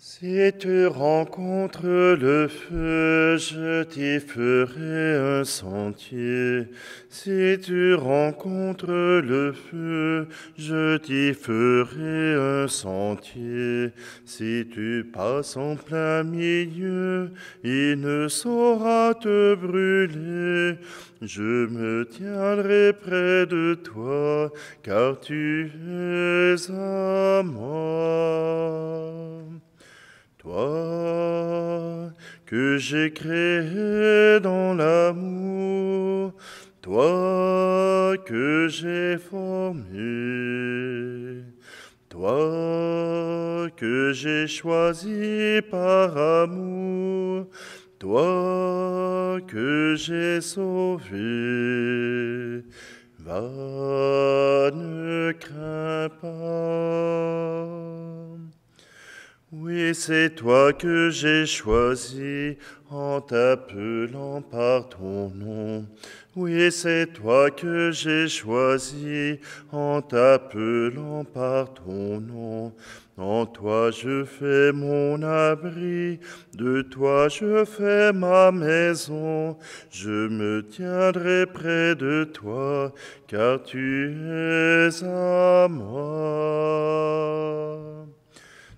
Si tu rencontres le feu, je t'y ferai un sentier. Si tu rencontres le feu, je t'y ferai un sentier. Si tu passes en plein milieu, il ne saura te brûler. Je me tiendrai près de toi, car tu es à moi. Toi que j'ai créé dans l'amour, toi que j'ai formé, toi que j'ai choisi par amour, toi que j'ai sauvé. Va, ne crains pas. Oui, c'est toi que j'ai choisi en t'appelant par ton nom. Oui, c'est toi que j'ai choisi en t'appelant par ton nom. En toi je fais mon abri, de toi je fais ma maison. Je me tiendrai près de toi, car tu es à moi.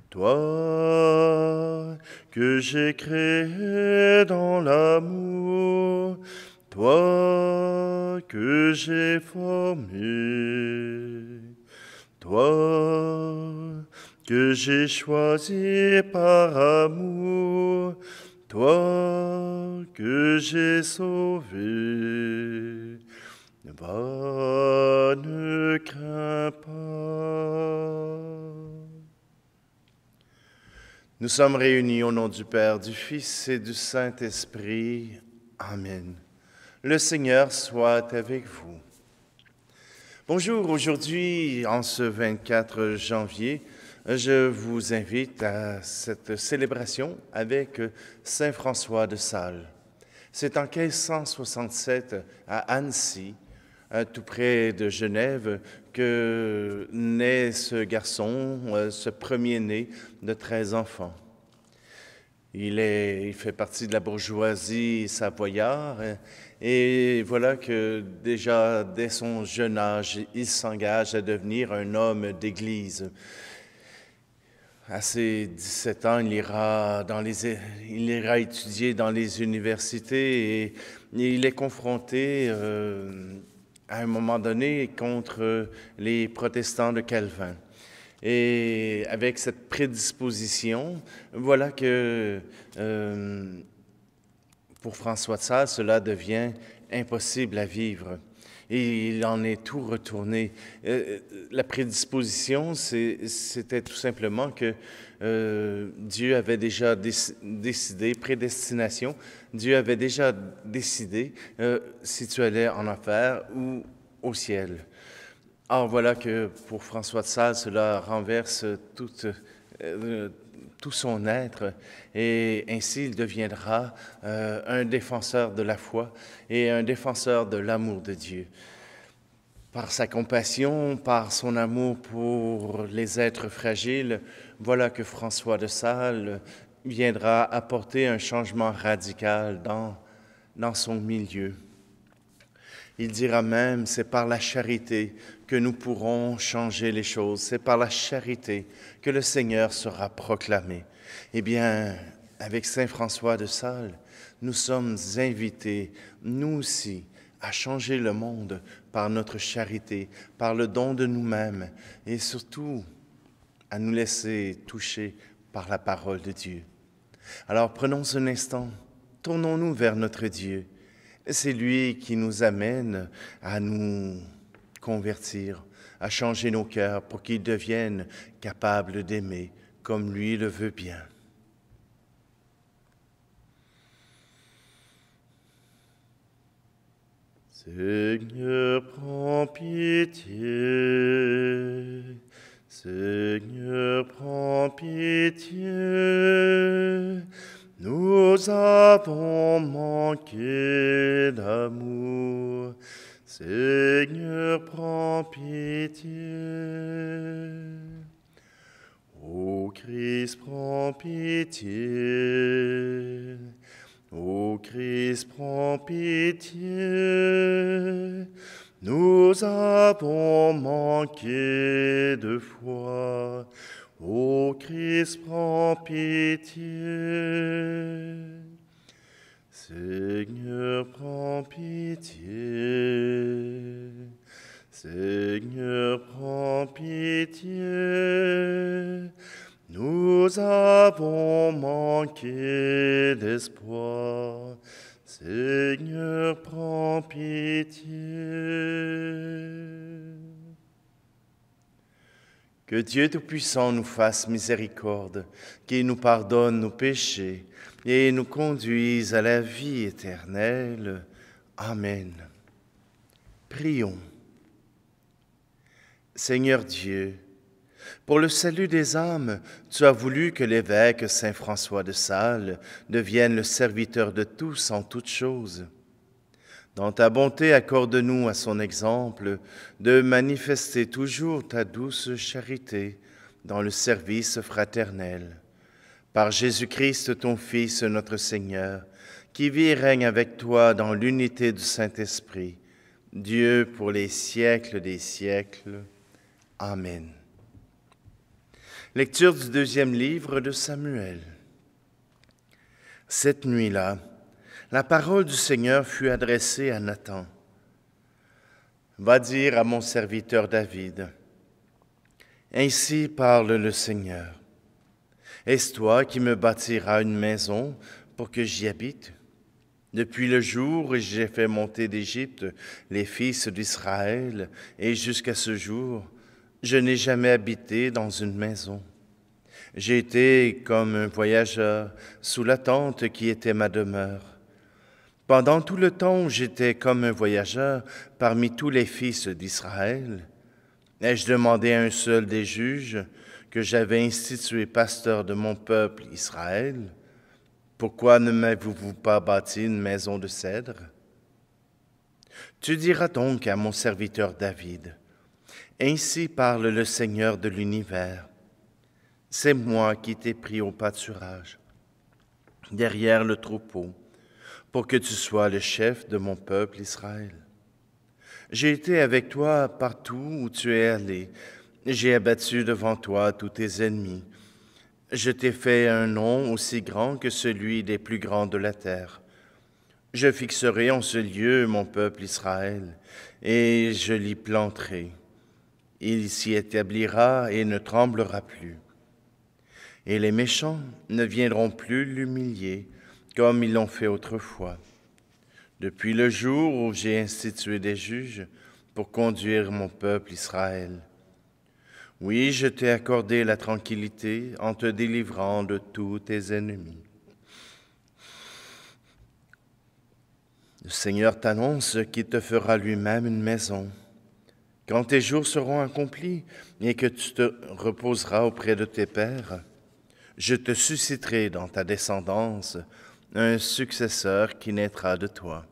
Toi que j'ai créé dans l'amour, toi que j'ai formé, toi que j'ai choisi par amour, toi que j'ai sauvé. Va, ne crains pas. Nous sommes réunis au nom du Père, du Fils et du Saint-Esprit. Amen. Le Seigneur soit avec vous. Bonjour, aujourd'hui, en ce 24 janvier, je vous invite à cette célébration avec Saint François de Sales. C'est en 1567 à Annecy, tout près de Genève, que naît ce garçon, ce premier-né de 13 enfants. Il fait partie de la bourgeoisie savoyarde et voilà que déjà dès son jeune âge, il s'engage à devenir un homme d'église. À ses 17 ans, il ira étudier dans les universités et il est confronté à un moment donné contre les protestants de Calvin. Et avec cette prédisposition, voilà que pour François de Sales, cela devient impossible à vivre. Et il en est tout retourné. La prédisposition, c'était tout simplement que Dieu avait déjà décidé, prédestination, Dieu avait déjà décidé si tu allais en enfer ou au ciel. Or, voilà que pour François de Sales, cela renverse tout son être et ainsi il deviendra un défenseur de la foi et un défenseur de l'amour de Dieu. Par sa compassion, par son amour pour les êtres fragiles, voilà que François de Sales viendra apporter un changement radical dans son milieu. Il dira même, c'est par la charité que nous pourrons changer les choses. C'est par la charité que le Seigneur sera proclamé. Eh bien, avec Saint François de Sales, nous sommes invités, nous aussi, à changer le monde par notre charité, par le don de nous-mêmes et surtout à nous laisser toucher par la parole de Dieu. Alors prenons un instant, tournons-nous vers notre Dieu. C'est lui qui nous amène à nous convertir, à changer nos cœurs pour qu'ils deviennent capables d'aimer comme lui le veut bien. Seigneur, prends pitié. Seigneur, prends pitié. Nous avons manqué d'amour. Seigneur, prends pitié. Ô Christ, Christ, prends pitié. Ô Christ, prends pitié. Nous avons manqué de foi. Ô Christ, prends pitié. Seigneur, prends pitié. Seigneur, prends pitié. Nous avons manqué d'espoir. Seigneur, prends pitié. Que Dieu Tout-Puissant nous fasse miséricorde, qu'il nous pardonne nos péchés et nous conduise à la vie éternelle. Amen. Prions. Seigneur Dieu, pour le salut des âmes, tu as voulu que l'évêque Saint François de Sales devienne le serviteur de tous en toutes choses. Dans ta bonté, accorde-nous à son exemple de manifester toujours ta douce charité dans le service fraternel. Par Jésus-Christ, ton Fils, notre Seigneur, qui vit et règne avec toi dans l'unité du Saint-Esprit, Dieu pour les siècles des siècles. Amen. Lecture du deuxième livre de Samuel. Cette nuit-là, la parole du Seigneur fut adressée à Nathan. « Va dire à mon serviteur David, ainsi parle le Seigneur. Est-ce toi qui me bâtiras une maison pour que j'y habite? Depuis le jour où j'ai fait monter d'Égypte les fils d'Israël, et jusqu'à ce jour, je n'ai jamais habité dans une maison. J'ai été comme un voyageur sous la tente qui était ma demeure. Pendant tout le temps où j'étais comme un voyageur parmi tous les fils d'Israël, ai-je demandé à un seul des juges que j'avais institué pasteur de mon peuple Israël, pourquoi ne m'avez-vous pas bâti une maison de cèdre? Tu diras donc à mon serviteur David, ainsi parle le Seigneur de l'univers. C'est moi qui t'ai pris au pâturage, derrière le troupeau, pour que tu sois le chef de mon peuple Israël. J'ai été avec toi partout où tu es allé. J'ai abattu devant toi tous tes ennemis. Je t'ai fait un nom aussi grand que celui des plus grands de la terre. Je fixerai en ce lieu mon peuple Israël, et je l'y planterai. Il s'y établira et ne tremblera plus. Et les méchants ne viendront plus l'humilier, comme ils l'ont fait autrefois. Depuis le jour où j'ai institué des juges pour conduire mon peuple Israël. Oui, je t'ai accordé la tranquillité en te délivrant de tous tes ennemis. Le Seigneur t'annonce qu'il te fera lui-même une maison. Quand tes jours seront accomplis et que tu te reposeras auprès de tes pères, je te susciterai dans ta descendance un successeur qui naîtra de toi.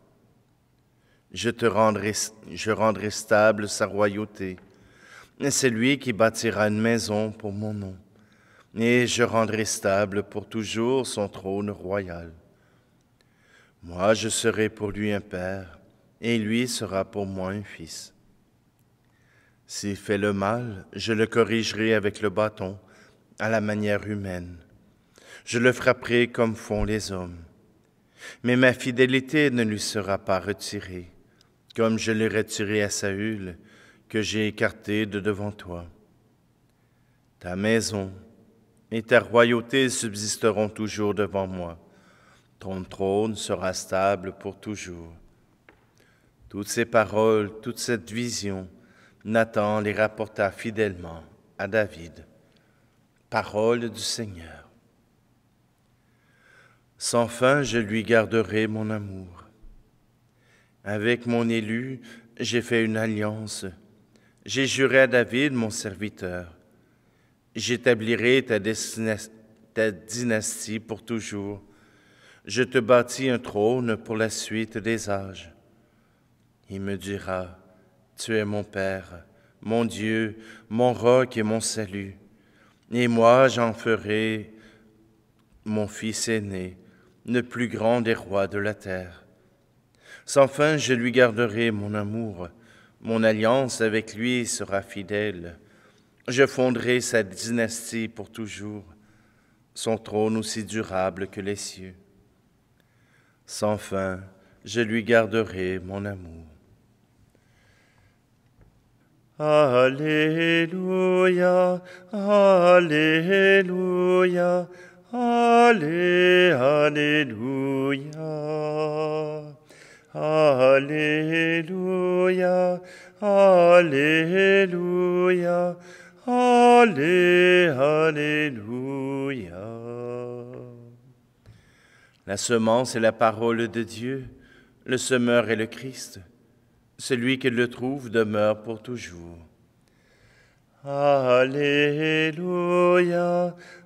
Je rendrai stable sa royauté. C'est lui qui bâtira une maison pour mon nom, et je rendrai stable pour toujours son trône royal. Moi, je serai pour lui un père, et lui sera pour moi un fils. S'il fait le mal, je le corrigerai avec le bâton, à la manière humaine. Je le frapperai comme font les hommes. Mais ma fidélité ne lui sera pas retirée, comme je l'ai retirée à Saül, que j'ai écarté de devant toi. Ta maison et ta royauté subsisteront toujours devant moi. Ton trône sera stable pour toujours. Toutes ces paroles, toute cette vision, Nathan les rapporta fidèlement à David. Parole du Seigneur. Sans fin, je lui garderai mon amour. Avec mon élu, j'ai fait une alliance. J'ai juré à David, mon serviteur. J'établirai ta dynastie pour toujours. Je te bâtis un trône pour la suite des âges. Il me dira, tu es mon Père, mon Dieu, mon roc et mon salut. Et moi, j'en ferai mon fils aîné, le plus grand des rois de la terre. Sans fin, je lui garderai mon amour, mon alliance avec lui sera fidèle. Je fonderai sa dynastie pour toujours, son trône aussi durable que les cieux. Sans fin, je lui garderai mon amour. Alléluia, Alléluia, Alléluia, Alléluia, Alléluia, Alléluia. La semence est la parole de Dieu, le semeur est le Christ. Celui qui le trouve demeure pour toujours. Alléluia,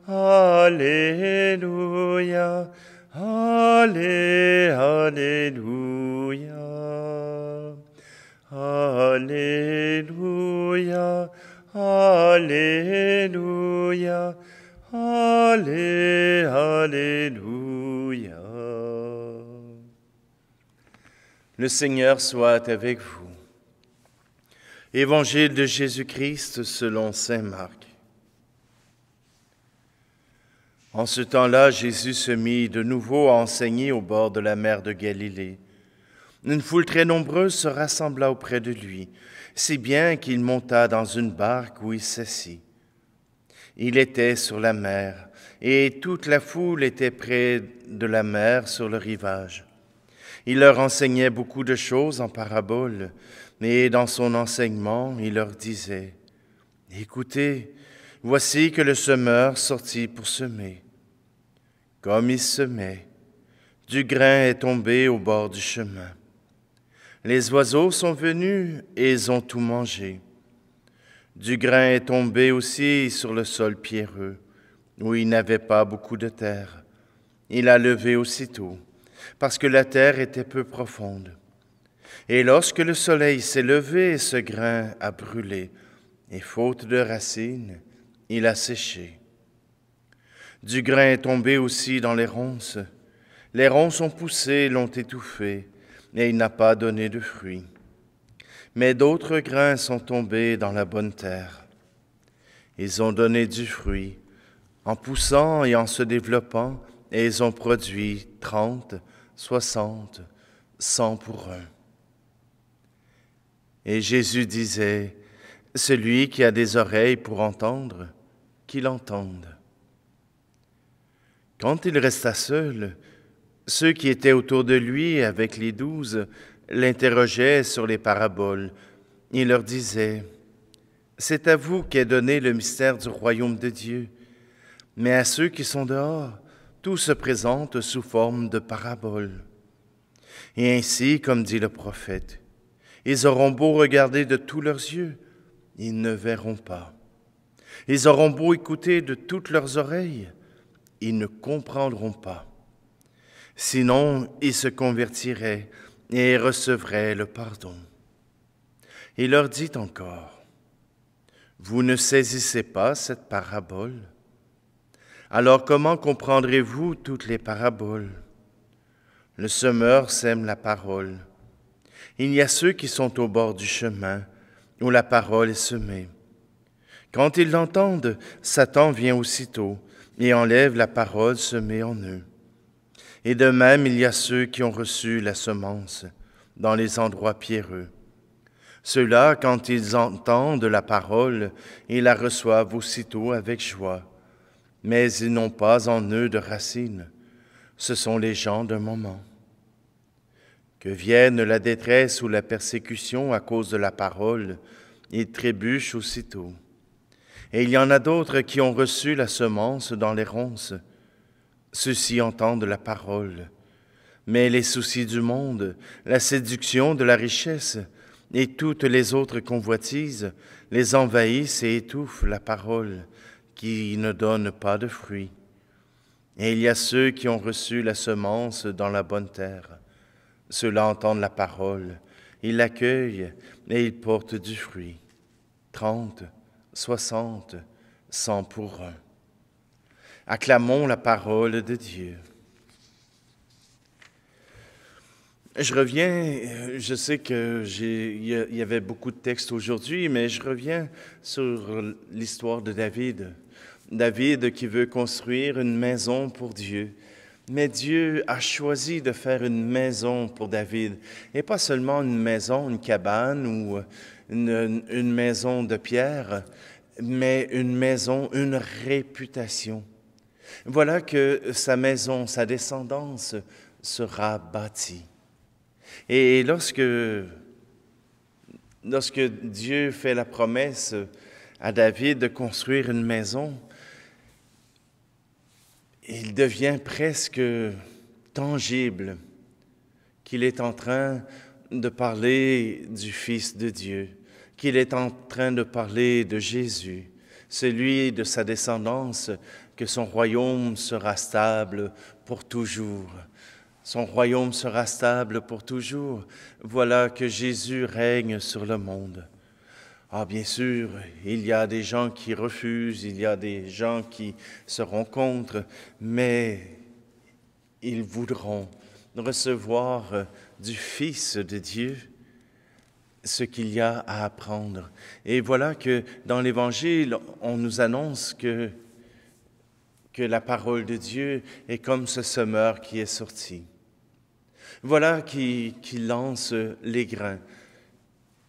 Alléluia, Alléluia, Alléluia, Alléluia, Alléluia. Le Seigneur soit avec vous. Évangile de Jésus-Christ selon saint Marc. En ce temps-là, Jésus se mit de nouveau à enseigner au bord de la mer de Galilée. Une foule très nombreuse se rassembla auprès de lui, si bien qu'il monta dans une barque où il s'assit. Il était sur la mer, et toute la foule était près de la mer sur le rivage. Il leur enseignait beaucoup de choses en paraboles, et dans son enseignement, il leur disait, « Écoutez, voici que le semeur sortit pour semer. Comme il semait, du grain est tombé au bord du chemin. Les oiseaux sont venus et ils ont tout mangé. Du grain est tombé aussi sur le sol pierreux, où il n'avait pas beaucoup de terre. Il a levé aussitôt, parce que la terre était peu profonde. Et lorsque le soleil s'est levé, ce grain a brûlé, et faute de racines, il a séché. Du grain est tombé aussi dans les ronces. Les ronces ont poussé, l'ont étouffé, et il n'a pas donné de fruits. Mais d'autres grains sont tombés dans la bonne terre. Ils ont donné du fruit, en poussant et en se développant, et ils ont produit 30, 60, 100 pour un. Et Jésus disait, « Celui qui a des oreilles pour entendre, qu'il entende. » Quand il resta seul, ceux qui étaient autour de lui avec les 12 l'interrogeaient sur les paraboles. Il leur disait, « C'est à vous qu'est donné le mystère du royaume de Dieu, mais à ceux qui sont dehors, tout se présente sous forme de paraboles. Et ainsi, comme dit le prophète, ils auront beau regarder de tous leurs yeux, ils ne verront pas. Ils auront beau écouter de toutes leurs oreilles, ils ne comprendront pas. Sinon, ils se convertiraient et recevraient le pardon. » Il leur dit encore, « Vous ne saisissez pas cette parabole? Alors comment comprendrez-vous toutes les paraboles? Le semeur sème la parole. Il y a ceux qui sont au bord du chemin, où la parole est semée. Quand ils l'entendent, Satan vient aussitôt et enlève la parole semée en eux. Et de même, il y a ceux qui ont reçu la semence dans les endroits pierreux. Ceux-là, quand ils entendent la parole, ils la reçoivent aussitôt avec joie. Mais ils n'ont pas en eux de racines. Ce sont les gens d'un moment. Que vienne la détresse ou la persécution à cause de la parole, ils trébuchent aussitôt. Et il y en a d'autres qui ont reçu la semence dans les ronces. Ceux-ci entendent la parole, mais les soucis du monde, la séduction de la richesse et toutes les autres convoitises les envahissent et étouffent la parole qui ne donne pas de fruits. Et il y a ceux qui ont reçu la semence dans la bonne terre. Ceux-là entendent la parole, ils l'accueillent et ils portent du fruit, 30, 60, 100 pour un. Acclamons la parole de Dieu. Je reviens, je sais qu'il y avait beaucoup de textes aujourd'hui, mais je reviens sur l'histoire de David. David qui veut construire une maison pour Dieu. Mais Dieu a choisi de faire une maison pour David. Et pas seulement une maison, une cabane ou une maison de pierre, mais une maison, une réputation. Voilà que sa maison, sa descendance sera bâtie. Et lorsque Dieu fait la promesse à David de construire une maison, il devient presque tangible qu'il est en train de parler du Fils de Dieu, qu'il est en train de parler de Jésus, celui de sa descendance, que son royaume sera stable pour toujours. Son royaume sera stable pour toujours. Voilà que Jésus règne sur le monde. Ah, bien sûr, il y a des gens qui refusent, il y a des gens qui seront contre, mais ils voudront recevoir du Fils de Dieu ce qu'il y a à apprendre. Et voilà que dans l'Évangile, on nous annonce que la parole de Dieu est comme ce semeur qui est sorti. Voilà qui lance les grains.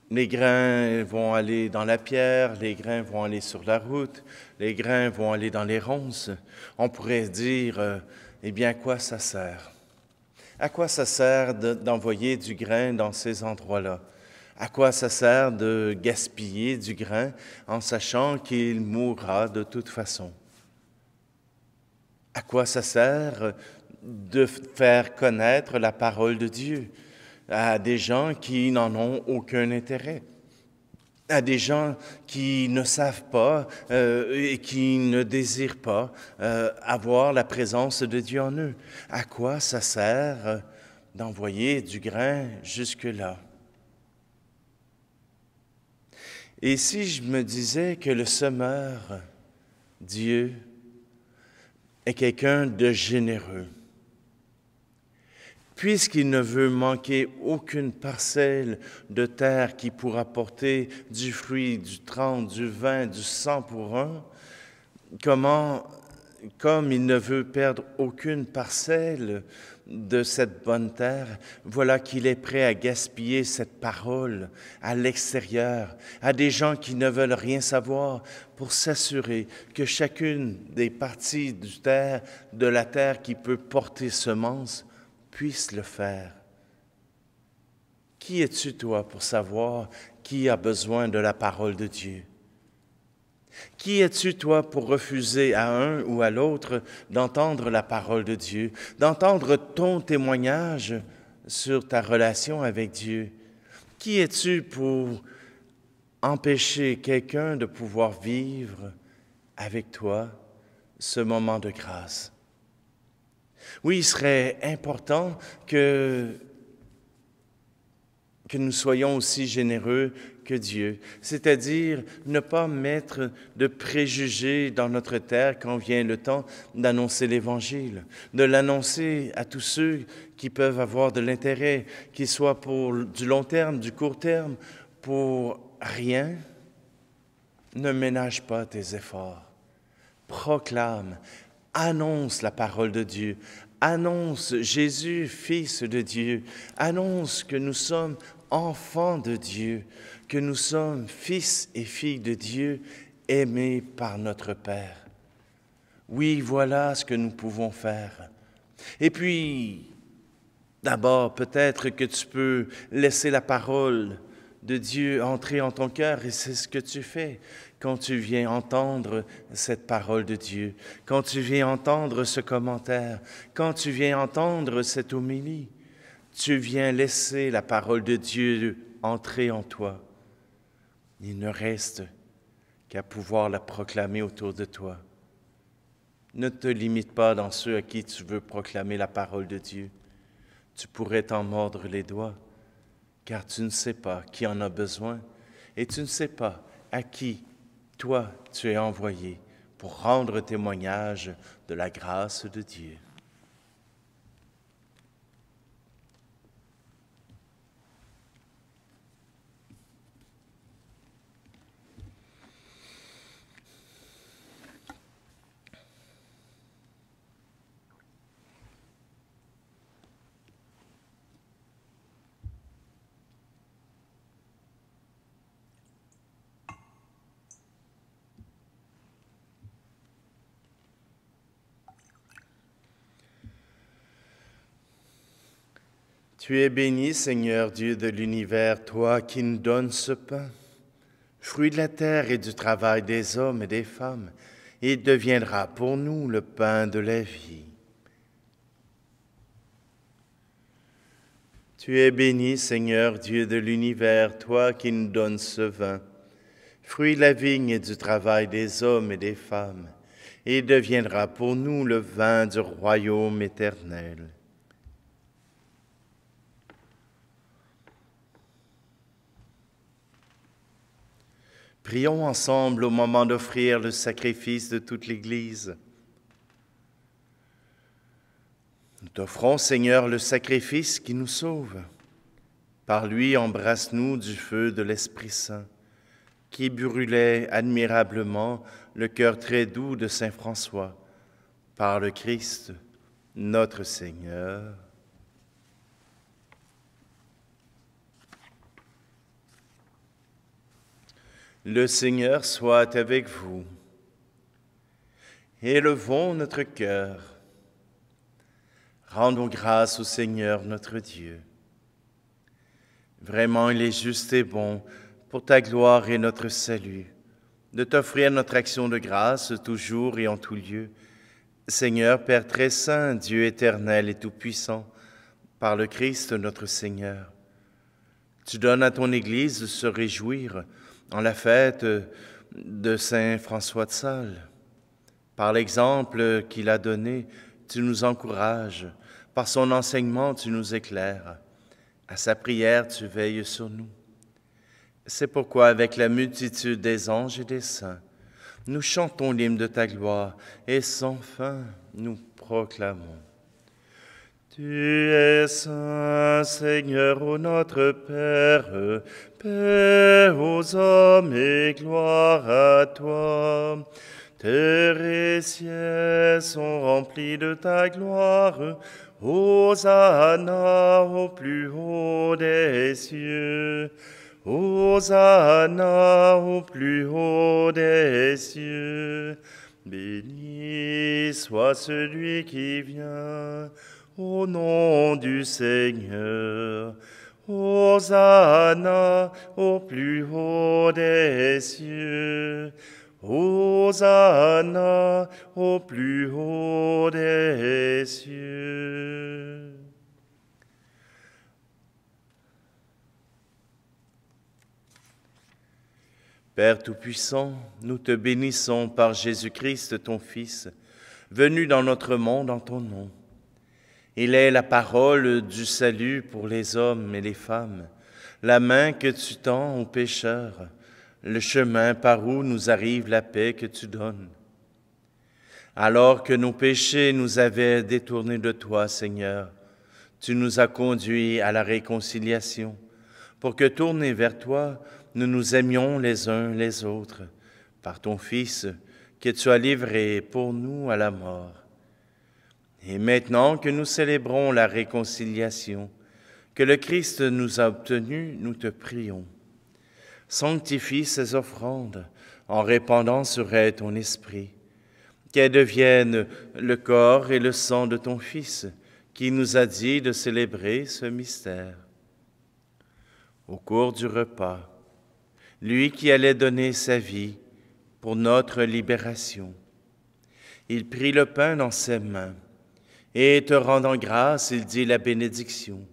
Les grains vont aller dans la pierre, les grains vont aller sur la route, les grains vont aller dans les ronces. On pourrait dire, eh bien, à quoi ça sert? À quoi ça sert d'envoyer du grain dans ces endroits-là? À quoi ça sert de gaspiller du grain en sachant qu'il mourra de toute façon? À quoi ça sert de faire connaître la parole de Dieu à des gens qui n'en ont aucun intérêt, à des gens qui ne savent pas et qui ne désirent pas avoir la présence de Dieu en eux? À quoi ça sert d'envoyer du grain jusque-là? Et si je me disais que le semeur, Dieu, est quelqu'un de généreux, puisqu'il ne veut manquer aucune parcelle de terre qui pourra porter du fruit, du 30, du 20, du 100 pour un, comme il ne veut perdre aucune parcelle de cette bonne terre, voilà qu'il est prêt à gaspiller cette parole à l'extérieur, à des gens qui ne veulent rien savoir, pour s'assurer que chacune des parties de la terre qui peut porter semence puisse le faire. Qui es-tu, toi, pour savoir qui a besoin de la parole de Dieu? Qui es-tu, toi, pour refuser à un ou à l'autre d'entendre la parole de Dieu, d'entendre ton témoignage sur ta relation avec Dieu? Qui es-tu pour empêcher quelqu'un de pouvoir vivre avec toi ce moment de grâce? Oui, il serait important que nous soyons aussi généreux que Dieu, c'est-à-dire ne pas mettre de préjugés dans notre terre quand vient le temps d'annoncer l'Évangile, de l'annoncer à tous ceux qui peuvent avoir de l'intérêt, qu'il soit pour du long terme, du court terme, pour rien. Ne ménage pas tes efforts. Proclame, annonce la parole de Dieu, annonce Jésus, Fils de Dieu, annonce que nous sommes enfants de Dieu, que nous sommes fils et filles de Dieu, aimés par notre Père. Oui, voilà ce que nous pouvons faire. Et puis, d'abord, peut-être que tu peux laisser la parole de Dieu entrer en ton cœur, et c'est ce que tu fais quand tu viens entendre cette parole de Dieu, quand tu viens entendre ce commentaire, quand tu viens entendre cette homélie. Tu viens laisser la parole de Dieu entrer en toi. Il ne reste qu'à pouvoir la proclamer autour de toi. Ne te limite pas dans ceux à qui tu veux proclamer la parole de Dieu. Tu pourrais t'en mordre les doigts, car tu ne sais pas qui en a besoin et tu ne sais pas à qui, toi, tu es envoyé pour rendre témoignage de la grâce de Dieu. Tu es béni, Seigneur Dieu de l'univers, toi qui nous donnes ce pain, fruit de la terre et du travail des hommes et des femmes. Il deviendra pour nous le pain de la vie. Tu es béni, Seigneur Dieu de l'univers, toi qui nous donnes ce vin, fruit de la vigne et du travail des hommes et des femmes. Il deviendra pour nous le vin du royaume éternel. Prions ensemble au moment d'offrir le sacrifice de toute l'Église. Nous t'offrons, Seigneur, le sacrifice qui nous sauve. Par lui, embrasse-nous du feu de l'Esprit Saint, qui brûlait admirablement le cœur très doux de saint François. Par le Christ, notre Seigneur. Le Seigneur soit avec vous. Élevons notre cœur. Rendons grâce au Seigneur notre Dieu. Vraiment, il est juste et bon, pour ta gloire et notre salut, de t'offrir notre action de grâce toujours et en tout lieu. Seigneur, Père très saint, Dieu éternel et tout-puissant, par le Christ notre Seigneur, tu donnes à ton Église de se réjouir en la fête de saint François de Sales. Par l'exemple qu'il a donné, tu nous encourages. Par son enseignement, tu nous éclaires. À sa prière, tu veilles sur nous. C'est pourquoi, avec la multitude des anges et des saints, nous chantons l'hymne de ta gloire et sans fin nous proclamons. Tu es saint, Seigneur, ô notre Père, paix aux hommes et gloire à toi. Terre et ciel sont remplis de ta gloire. Hosanna au plus haut des cieux. Hosanna au plus haut des cieux. Béni soit celui qui vient au nom du Seigneur. Hosanna au plus haut des cieux. Hosanna au plus haut des cieux. Père Tout-Puissant, nous te bénissons par Jésus-Christ, ton Fils, venu dans notre monde en ton nom. Il est la parole du salut pour les hommes et les femmes, la main que tu tends aux pécheurs, le chemin par où nous arrive la paix que tu donnes. Alors que nos péchés nous avaient détournés de toi, Seigneur, tu nous as conduits à la réconciliation, pour que, tournés vers toi, nous nous aimions les uns les autres, par ton Fils que tu as livré pour nous à la mort. Et maintenant que nous célébrons la réconciliation que le Christ nous a obtenue, nous te prions. Sanctifie ces offrandes en répandant sur elles ton esprit, qu'elles deviennent le corps et le sang de ton Fils, qui nous a dit de célébrer ce mystère. Au cours du repas, lui qui allait donner sa vie pour notre libération, il prit le pain dans ses mains, et te rendant grâce, il dit la bénédiction.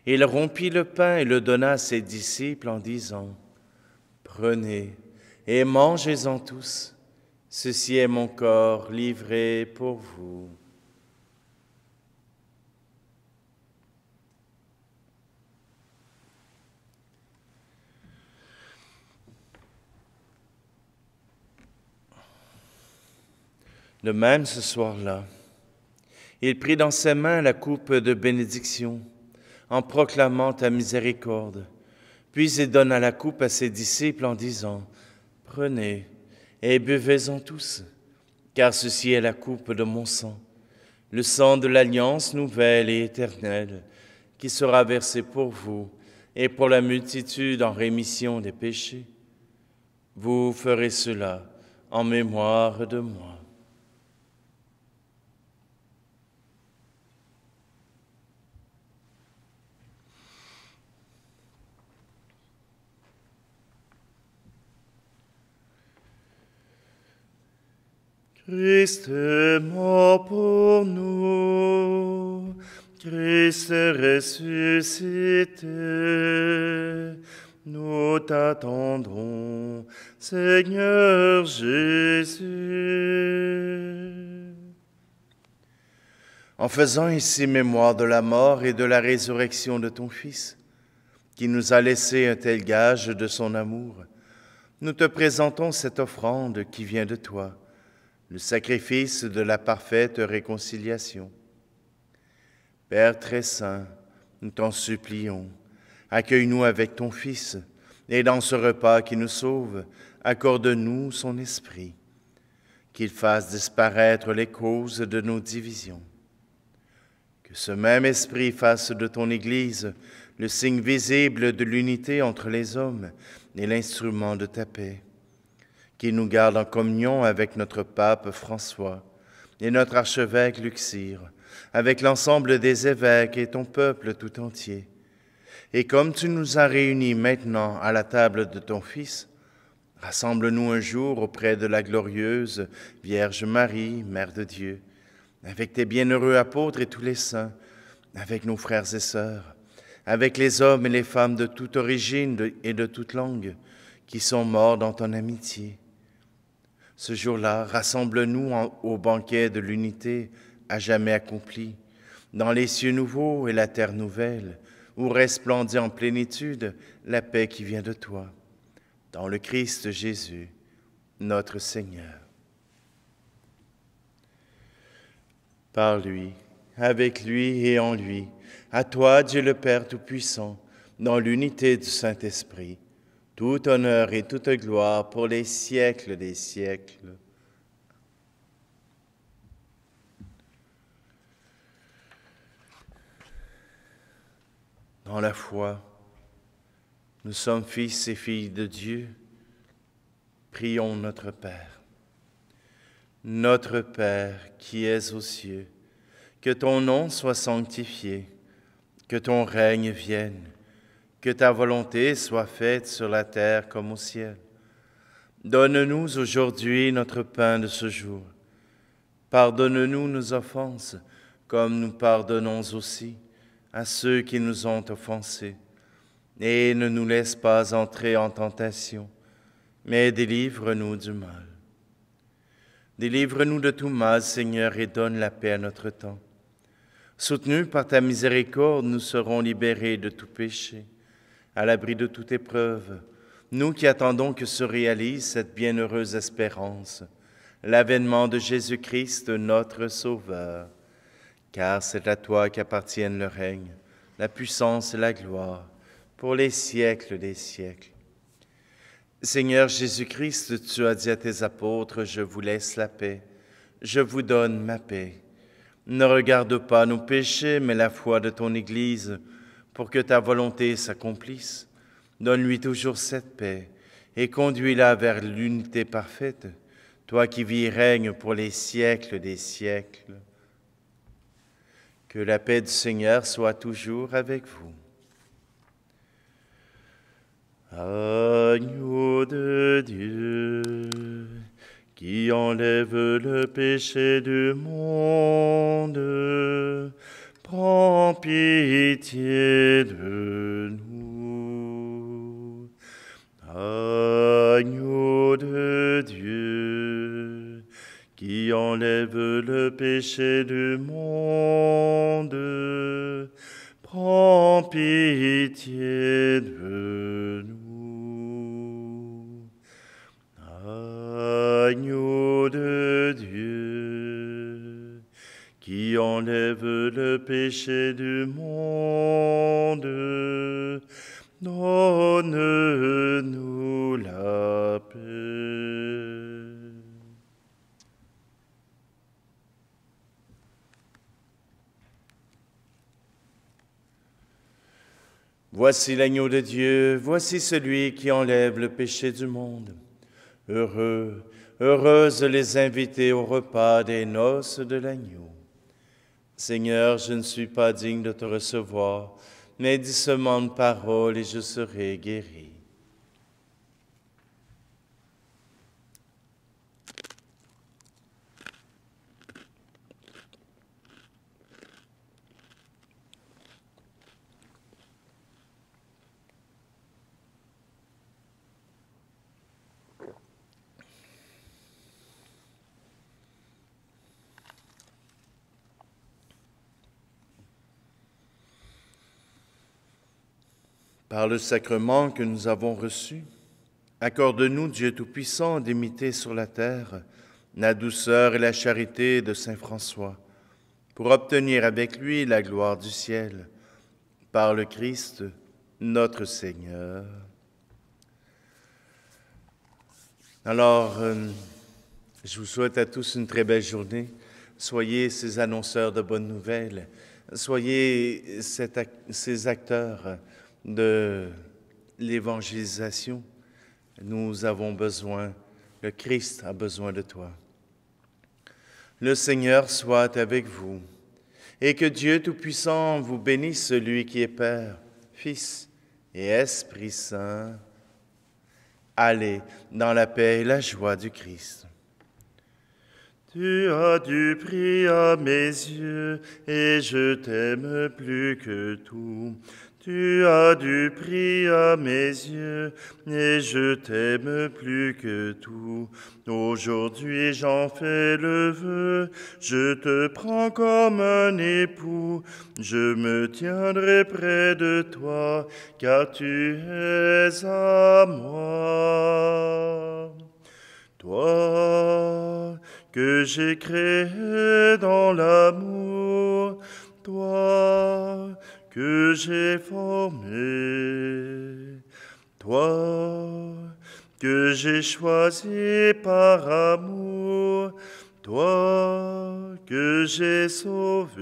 Il rompit le pain et le donna à ses disciples en disant, « Prenez et mangez-en tous, ceci est mon corps livré pour vous. » De même, ce soir-là, il prit dans ses mains la coupe de bénédiction, en proclamant ta miséricorde. Puis il donna la coupe à ses disciples en disant, « Prenez et buvez-en tous, car ceci est la coupe de mon sang, le sang de l'alliance nouvelle et éternelle, qui sera versé pour vous et pour la multitude en rémission des péchés. Vous ferez cela en mémoire de moi. » Christ est mort pour nous, Christ est ressuscité, nous t'attendons, Seigneur Jésus. En faisant ici mémoire de la mort et de la résurrection de ton Fils, qui nous a laissé un tel gage de son amour, nous te présentons cette offrande qui vient de toi, le sacrifice de la parfaite réconciliation. Père très saint, nous t'en supplions, accueille-nous avec ton Fils, et dans ce repas qui nous sauve, accorde-nous son esprit, qu'il fasse disparaître les causes de nos divisions. Que ce même esprit fasse de ton Église le signe visible de l'unité entre les hommes et l'instrument de ta paix, qu'il nous garde en communion avec notre pape François et notre archevêque Luxire, avec l'ensemble des évêques et ton peuple tout entier. Et comme tu nous as réunis maintenant à la table de ton Fils, rassemble-nous un jour auprès de la glorieuse Vierge Marie, Mère de Dieu, avec tes bienheureux apôtres et tous les saints, avec nos frères et sœurs, avec les hommes et les femmes de toute origine et de toute langue, qui sont morts dans ton amitié. Ce jour-là, rassemble-nous au banquet de l'unité à jamais accompli, dans les cieux nouveaux et la terre nouvelle, où resplendit en plénitude la paix qui vient de toi, dans le Christ Jésus, notre Seigneur. Par lui, avec lui et en lui, à toi, Dieu le Père Tout-Puissant, dans l'unité du Saint-Esprit, tout honneur et toute gloire pour les siècles des siècles. Dans la foi, nous sommes fils et filles de Dieu. Prions notre Père. Notre Père qui es aux cieux, que ton nom soit sanctifié, que ton règne vienne, que ta volonté soit faite sur la terre comme au ciel. Donne-nous aujourd'hui notre pain de ce jour. Pardonne-nous nos offenses, comme nous pardonnons aussi à ceux qui nous ont offensés. Et ne nous laisse pas entrer en tentation, mais délivre-nous du mal. Délivre-nous de tout mal, Seigneur, et donne la paix à notre temps. Soutenus par ta miséricorde, nous serons libérés de tout péché, à l'abri de toute épreuve, nous qui attendons que se réalise cette bienheureuse espérance, l'avènement de Jésus-Christ, notre Sauveur. Car c'est à toi qu'appartiennent le règne, la puissance et la gloire, pour les siècles des siècles. Seigneur Jésus-Christ, tu as dit à tes apôtres, « Je vous laisse la paix, je vous donne ma paix. » Ne regarde pas nos péchés, mais la foi de ton Église, pour que ta volonté s'accomplisse. Donne-lui toujours cette paix et conduis-la vers l'unité parfaite, toi qui vis et règnes pour les siècles des siècles. Que la paix du Seigneur soit toujours avec vous. Agneau de Dieu, qui enlève le péché du monde, prends pitié de nous. Agneau de Dieu, qui enlève le péché du monde, prends pitié de nous. Agneau de Dieu, qui enlève le péché du monde, donne-nous la paix. Voici l'agneau de Dieu, voici celui qui enlève le péché du monde. Heureux, heureuses les invités au repas des noces de l'agneau. Seigneur, je ne suis pas digne de te recevoir, mais dis seulement une parole et je serai guéri. Par le sacrement que nous avons reçu, accorde-nous, Dieu Tout-Puissant, d'imiter sur la terre la douceur et la charité de Saint François, pour obtenir avec lui la gloire du ciel, par le Christ, notre Seigneur. Alors, je vous souhaite à tous une très belle journée. Soyez ces annonceurs de bonnes nouvelles. Soyez ces acteurs de l'évangélisation. Nous avons besoin, le Christ a besoin de toi. Le Seigneur soit avec vous et que Dieu Tout-Puissant vous bénisse, celui qui est Père, Fils et Esprit Saint. Allez dans la paix et la joie du Christ. Tu as du prix à mes yeux et je t'aime plus que tout. Tu as du prix à mes yeux et je t'aime plus que tout. Aujourd'hui j'en fais le vœu, je te prends comme un époux. Je me tiendrai près de toi, car tu es à moi. Toi que j'ai créé dans l'amour, toi que j'ai formé, toi que j'ai choisi par amour, toi que j'ai sauvé.